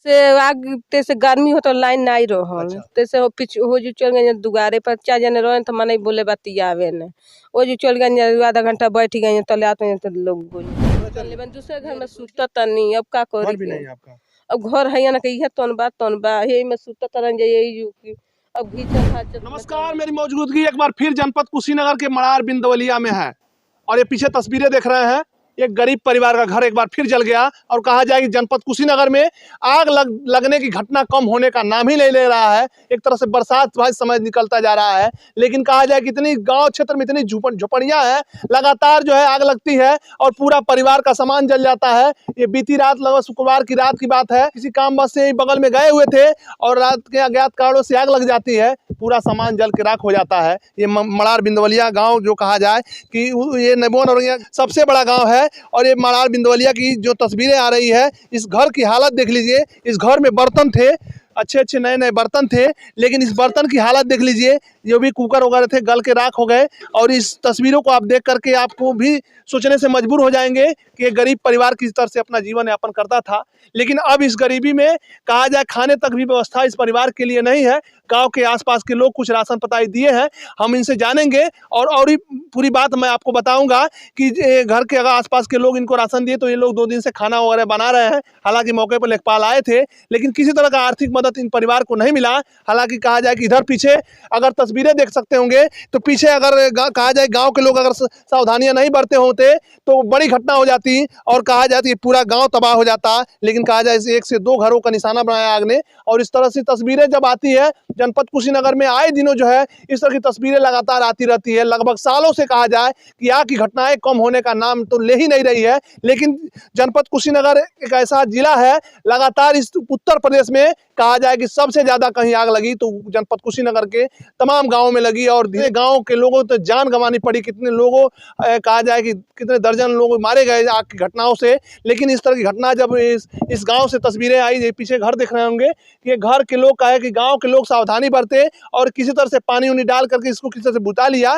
से आग तैसे गर्मी हो तो लाइन नहीं रहल। अच्छा। तैसे हो पिछ हो जो चल गए दुगारे पर 4 जने रहे तो मने बोले बतियावे ने वो जो चल गए आधा घंटा बैठ गए तले आते तो लोग बोले लेकिन दूसरे घर में सुतत तनी अब का घर करी भी के नहीं है आपका। अब घर है ना कि तन बा यही में सुतत तरन जे यही जो कि अब घीचा खाचत में नमस्कार, मेरी मौजूदगी एक बार फिर जनपद कुशीनगर के मड़ार बिंदवलिया में है और ये पीछे तस्वीरें देख रहे हैं। एक गरीब परिवार का घर एक बार फिर जल गया और कहा जाए कि जनपद कुशीनगर में आग लगने की घटना कम होने का नाम ही नहीं ले रहा है। एक तरह से बरसात भाई समय निकलता जा रहा है, लेकिन कहा जाए कि इतनी गांव क्षेत्र में इतनी झुपड़ियां हैं, लगातार जो है आग लगती है और पूरा परिवार का सामान जल जाता है। ये बीती रात लगभग शुक्रवार की रात की बात है, किसी काम बस से बगल में गए हुए थे और रात के अज्ञात कारणों से आग लग जाती है, पूरा सामान जल के राख हो जाता है। ये मड़ार बिंदवलिया गाँव जो कहा जाए कि ये नबोन और सबसे बड़ा गाँव है और ये मड़ार बिंदवलिया की जो तस्वीरें आ रही है, इस घर की हालत देख लीजिए। इस घर में बर्तन थे, अच्छे अच्छे नए नए बर्तन थे, लेकिन इस बर्तन की हालत देख लीजिए, जो भी कुकर वगैरह थे गल के राख हो गए। और इस तस्वीरों को आप देख करके आपको भी सोचने से मजबूर हो जाएंगे कि ये गरीब परिवार किस तरह से अपना जीवन यापन करता था। लेकिन अब इस गरीबी में कहा जाए खाने तक भी व्यवस्था इस परिवार के लिए नहीं है। गांव के आसपास के लोग कुछ राशन पताई दिए हैं, हम इनसे जानेंगे और ही पूरी बात मैं आपको बताऊंगा कि घर के अगर आसपास के लोग इनको राशन दिए तो ये लोग 2 दिन से खाना वगैरह बना रहे हैं। हालांकि मौके पर लेखपाल आए थे, लेकिन किसी तरह का आर्थिक मदद इन परिवार को नहीं मिला। हालांकि कहा जाए कि इधर पीछे अगर तस्वीरें देख सकते होंगे तो पीछे अगर कहा जाए गाँव के लोग अगर सावधानियां नहीं बरते होते तो बड़ी घटना हो जाती और कहा जाए कि पूरा गाँव तबाह हो जाता। लेकिन कहा जाए 1 से 2 घरों का निशाना बनाया आग ने। और इस तरह से तस्वीरें जब आती है जनपद कुशीनगर में आए दिनों जो है इस तरह की तस्वीरें लगातार आती रहती है। लगभग सालों से कहा जाए कि आग की घटनाएं कम होने का नाम तो ले ही नहीं रही है। लेकिन जनपद कुशीनगर एक ऐसा जिला है, लगातार इस उत्तर प्रदेश में कहा जाए कि सबसे ज्यादा कहीं आग लगी तो जनपद कुशीनगर के तमाम गाँवों में लगी और धीरे गाँव के लोगों तो जान गंवानी पड़ी। कितने लोगों कहा जाए कि कितने दर्जन लोग मारे गए आग की घटनाओं से। लेकिन इस तरह की घटना जब इस गाँव से तस्वीरें आई, पीछे घर देख रहे होंगे कि ये घर के लोग कहे कि गाँव के लोग सावधानी बरते और किसी तरह से पानी उनी डाल करके इसको किसी तरह से बुता लिया,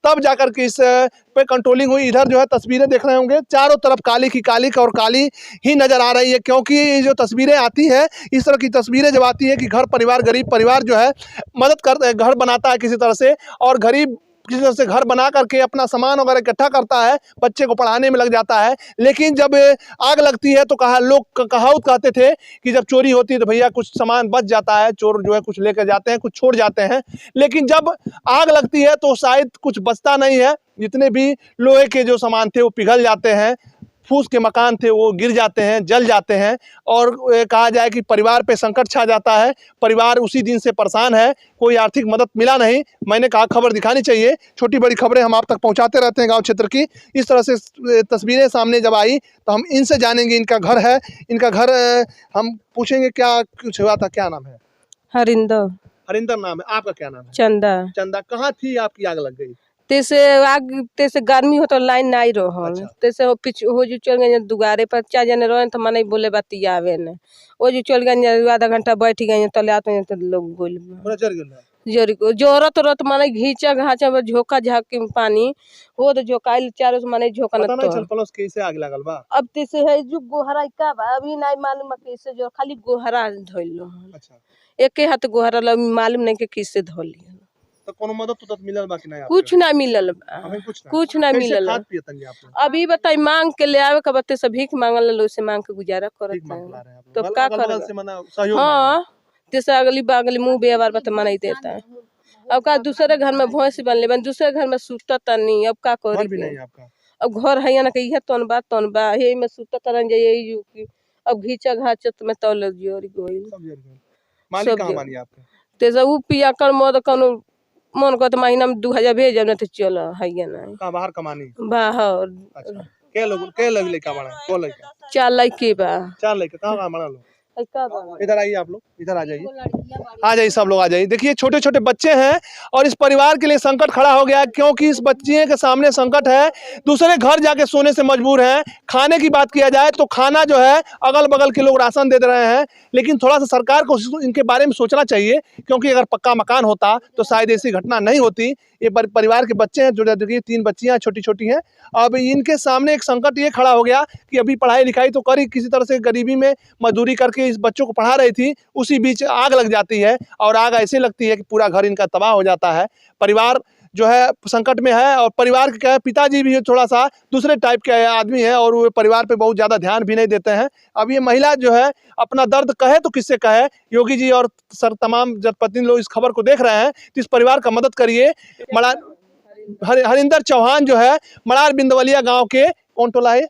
तब जाकर के इस पे कंट्रोलिंग हुई। इधर जो है तस्वीरें देख रहे होंगे, चारों तरफ काली की काली और काली ही नजर आ रही है, क्योंकि जो तस्वीरें आती है इस तरह की तस्वीरें जब आती है कि घर परिवार गरीब परिवार जो है मदद कर घर बनाता है किसी तरह से और गरीब किसी तरह से घर बना करके अपना सामान वगैरह इकट्ठा करता है, बच्चे को पढ़ाने में लग जाता है। लेकिन जब आग लगती है तो लोग कहावत कहते थे कि जब चोरी होती है तो भैया कुछ सामान बच जाता है, चोर जो है कुछ लेकर जाते हैं, कुछ छोड़ जाते हैं। लेकिन जब आग लगती है तो शायद कुछ बचता नहीं है, जितने भी लोहे के जो सामान थे वो पिघल जाते हैं, फूस के मकान थे वो गिर जाते हैं, जल जाते हैं और कहा जाए कि परिवार पे संकट छा जाता है। परिवार उसी दिन से परेशान है, कोई आर्थिक मदद मिला नहीं। मैंने कहा खबर दिखानी चाहिए, छोटी बड़ी खबरें हम आप तक पहुंचाते रहते हैं गांव क्षेत्र की। इस तरह से तस्वीरें सामने जब आई तो हम इनसे जानेंगे, इनका घर है, इनका घर हम पूछेंगे क्या कुछ हुआ था। क्या नाम है? हरिंदर। हरिंदर नाम है। आपका क्या नाम है? चंदा। चंदा। कहाँ थी आपकी आग लग गई? तैसे गर्मी हो तो लाइन नहीं रहल। अच्छा। तैसे हो पिछ हो जो चल गए दुगारे पर 4 जने रहे तो मने बोले बतियावे ने वो जो चल गए आधा घंटा बैठ गए तले आते तो लोग बोले जोरी को जोरत रत माने घीचा घाचा झोंका झाक के पानी हो तो झोकाइल चारों से माने झोंका न नहीं चल पलस कैसे आग लागल बा। अब तैसे है जो गोहरा का बा अभी नहीं मालूम कैसे जो खाली गोहरा धइलो। अच्छा। एक हाथ गोहरा मालूम नहीं के किससे धोली तो कोनो मदद तो मिलल बा कि नहीं? कुछ ना मिलल बा, कुछ ना मिलल। अभी बताई मांग के ले आवे का बत्ते से भीख मांगल लो से मांग के गुजारा करत है तो का करे। हां जैसे अगली बागली मुंह बेवार बत मनाई देता है। अब का दूसरे घर में भैंस बन ले दूसरे घर में सुतत नहीं, अब का करी भी नहीं आपका। अब घर है ना कि यह तन बा हे में सुतत रन जाई यू की अब घीचा घाचत में तौल जोरी गोइल मालिक कहां मानी आपका? तेजा उ पिया कर मद कोनो मन को तो महीना में 2000 भेज न तो चल है ना का बाहर कमानी बाहर। अच्छा। के लोग लइका बड़ा को लइका? 4 लड़के बा। 4 लइका कहां बड़ा लोग? इधर आइए, आप लोग इधर आ जाइए, सब लोग आ जाइए। देखिए छोटे छोटे बच्चे हैं और इस परिवार के लिए संकट खड़ा हो गया, क्योंकि इस बच्चे के सामने संकट है, दूसरे घर जाके सोने से मजबूर हैं। खाने की बात किया जाए तो खाना जो है अगल बगल के लोग राशन दे रहे हैं, लेकिन थोड़ा सा सरकार को इनके बारे में सोचना चाहिए, क्योंकि अगर पक्का मकान होता तो शायद ऐसी घटना नहीं होती। ये परिवार के बच्चे हैं, जो देखिए 3 बच्चियां छोटी छोटी हैं। अब इनके सामने एक संकट ये खड़ा हो गया कि अभी पढ़ाई लिखाई तो करी, किसी तरह से गरीबी में मजदूरी करके के इस बच्चों को पढ़ा रही थी, उसी बीच आग लग जाती है और आग ऐसे लगती है कि पूरा घर इनका तबाह हो जाता है। परिवार जो है संकट में है और परिवार के क्या है, पिताजी भी थोड़ा सा दूसरे टाइप के आदमी है और वो परिवार पे बहुत ज़्यादा ध्यान भी नहीं देते हैं। अब ये महिला जो है अपना दर्द कहे तो किससे कहे। योगी जी और सर तमाम जनप्रतिनिधि लोग इस खबर को देख रहे हैं तो इस परिवार का मदद करिए। हरिंदर चौहान जो है मड़ार बिंदवलिया गाँव के कौन टोला है,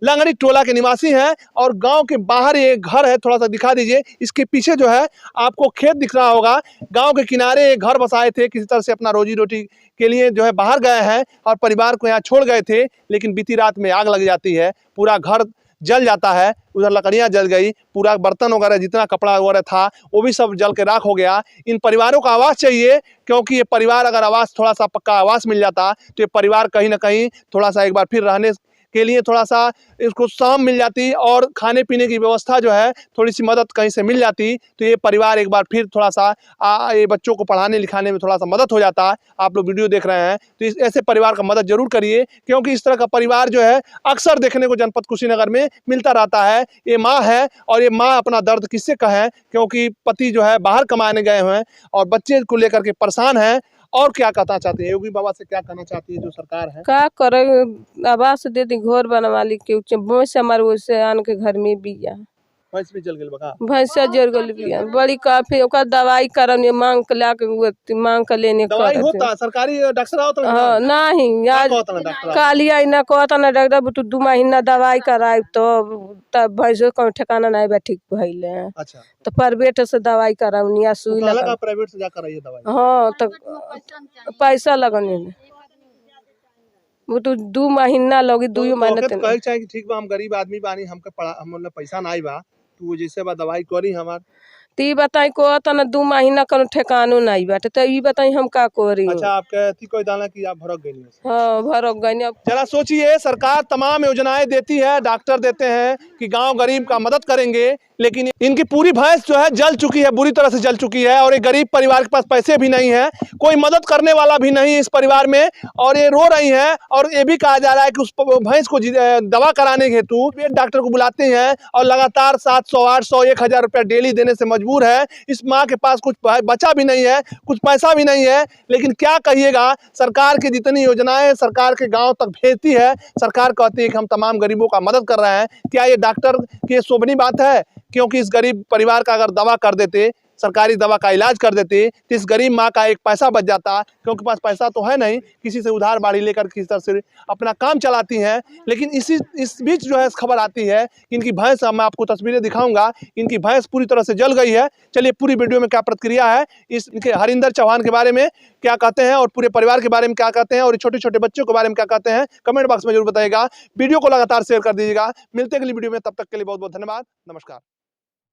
लंगड़ी टोला के निवासी हैं और गांव के बाहर ये घर है, थोड़ा सा दिखा दीजिए। इसके पीछे जो है आपको खेत दिख रहा होगा। गांव के किनारे एक घर बसाए थे, किसी तरह से अपना रोजी रोटी के लिए जो है बाहर गए हैं और परिवार को यहाँ छोड़ गए थे, लेकिन बीती रात में आग लग जाती है, पूरा घर जल जाता है। उधर लकड़ियाँ जल गई, पूरा बर्तन वगैरह जितना कपड़ा वगैरह था वो भी सब जल के राख हो गया। इन परिवारों को आवास चाहिए, क्योंकि ये परिवार अगर आवास थोड़ा सा पक्का आवास मिल जाता तो ये परिवार कहीं ना कहीं थोड़ा सा एक बार फिर रहने के लिए थोड़ा सा इसको शाम मिल जाती और खाने पीने की व्यवस्था जो है थोड़ी सी मदद कहीं से मिल जाती तो ये परिवार एक बार फिर थोड़ा सा ये बच्चों को पढ़ाने लिखाने में थोड़ा सा मदद हो जाता। आप लोग वीडियो देख रहे हैं तो ऐसे परिवार का मदद जरूर करिए, क्योंकि इस तरह का परिवार जो है अक्सर देखने को जनपद कुशीनगर में मिलता रहता है। ये माँ है और ये माँ अपना दर्द किससे कहें, क्योंकि पति जो है बाहर कमाने गए हुए हैं और बच्चे को लेकर के परेशान हैं। और क्या कहना चाहती है योगी बाबा से, क्या कहना चाहती है जो सरकार है? का करे, आवास दे दी, घर बनवा ली के भैंस हमारे वैसे आन के घर में बिया, भैंस भी जल गई बका, भैंसा जल गल बिया बड़ी काफी ओका दवाई करने मांग के ला के मांग के लेने दवाई होता सरकारी डॉक्टर आओ हां नहीं आज कालिया इना कहता ना डॉक्टर तू 2 महीना दवाई कराई तो तब भैंसो को ठिकाना नहीं बा ठीक भइले। अच्छा तो प्राइवेट से दवाई करावनी आ सुई लगा, प्राइवेट से जा कराइए दवाई। हां तो पैसा लगने वो तो 2 महीना लगी, 2 महीना तो कहे चाहे कि ठीक बा हम गरीब आदमी बानी, हमके पढ़ा हम मतलब पैसा नहीं बा, तू जैसे बा दवाई करी हमार ती बताई को त ना 2 महीना कनो ठेकानो नहीं बाटे तो ई बताई हम का करी। अच्छा आपके थी कोई दाना कि आप भरक गई? हां भरक गई। अब जरा सोचिए, सरकार तमाम योजनाएं देती है, डॉक्टर देते हैं कि गांव गरीब का मदद करेंगे, लेकिन इनकी पूरी भैंस जो है जल चुकी है, बुरी तरह से जल चुकी है और एक गरीब परिवार के पास पैसे भी नहीं है, कोई मदद करने वाला भी नहीं इस परिवार में और ये रो रही हैं। और ये भी कहा जा रहा है कि उस भैंस को दवा कराने हेतु डॉक्टर को बुलाते हैं और लगातार 700, 800, 1000 रुपया डेली देने से मजबूर है। इस माँ के पास कुछ बचा भी नहीं है, कुछ पैसा भी नहीं है, लेकिन क्या कहिएगा, सरकार की जितनी योजनाएं सरकार के गाँव तक भेजती है, सरकार कहती है कि हम तमाम गरीबों का मदद कर रहे हैं। क्या ये डॉक्टर की शोभनीय बात है? क्योंकि इस गरीब परिवार का अगर दवा कर देते, सरकारी दवा का इलाज कर देते तो इस गरीब माँ का एक पैसा बच जाता, क्योंकि पास पैसा तो है नहीं, किसी से उधार बाड़ी लेकर किसी तरह से अपना काम चलाती हैं। लेकिन इस बीच जो है खबर आती है कि इनकी भैंस, मैं आपको तस्वीरें दिखाऊंगा, इनकी भैंस पूरी तरह से जल गई है। चलिए पूरी वीडियो में क्या प्रतिक्रिया है इनके हरिंदर चौहान के बारे में क्या कहते हैं और पूरे परिवार के बारे में क्या कहते हैं और छोटे छोटे बच्चों के बारे में क्या कहते हैं, कमेंट बॉक्स में जरूर बताइएगा। वीडियो को लगातार शेयर कर दीजिएगा। मिलते हैं अगली वीडियो में, तब तक के लिए बहुत बहुत धन्यवाद, नमस्कार।